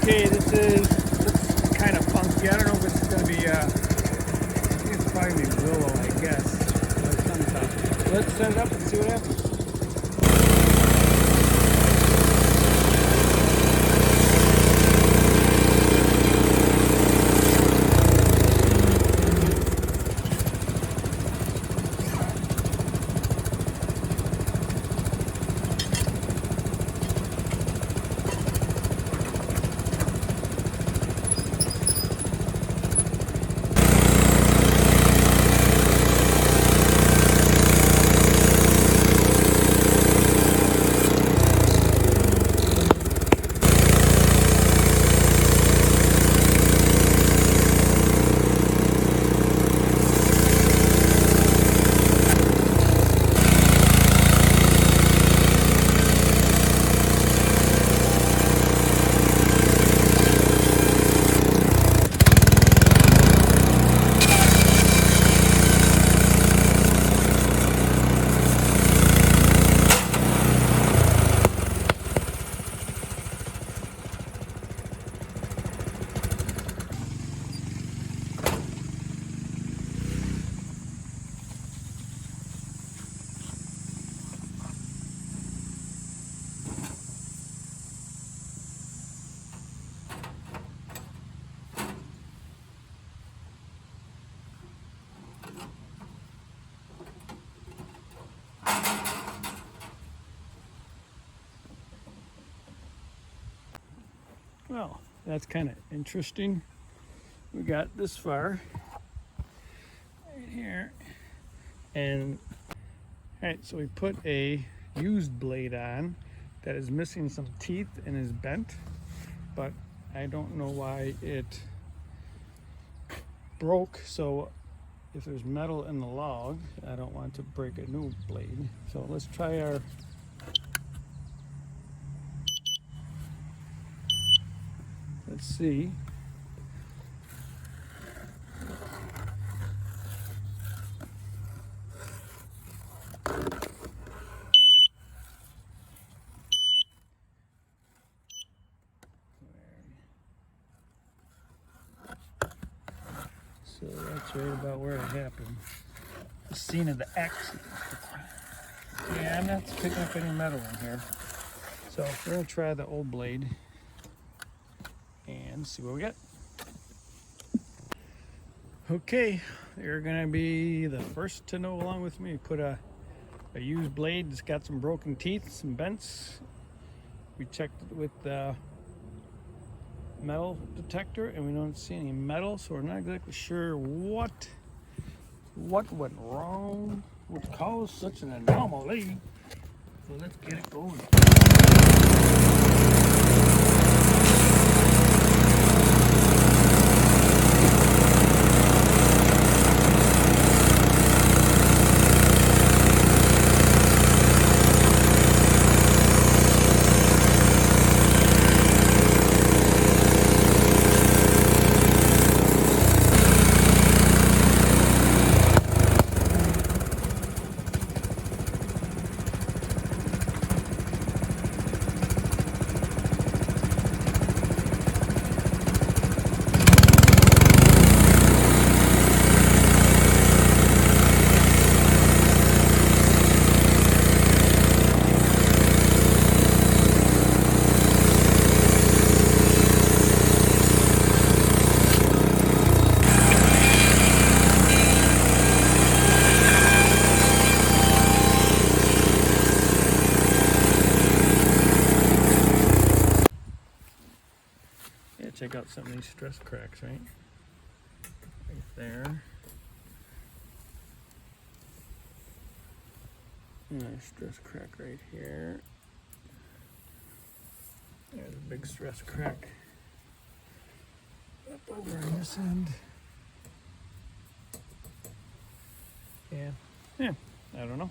Okay, looks kind of funky. I don't know if it's going to be, I think it's probably willow, I guess. Let's set it up and see what happens. Well, that's kind of interesting. We got this far right here, and all right, so we put a used blade on that is missing some teeth and is bent, but I don't know why it broke. So if there's metal in the log, I don't want to break a new blade. So let's try our let's see. So that's right about where it happened. The scene of the accident. Yeah, I'm not picking up any metal in here. So we're gonna try the old blade and see what we get. Okay, you're gonna be the first to know along with me. Put a used blade that's got some broken teeth, some bends. We checked it with the metal detector and we don't see any metal, so we're not exactly sure what went wrong, what caused such an anomaly. So let's get it going. Check out some of these stress cracks, right there. Nice stress crack right here. There's a big stress crack up over on this end. Yeah, I don't know.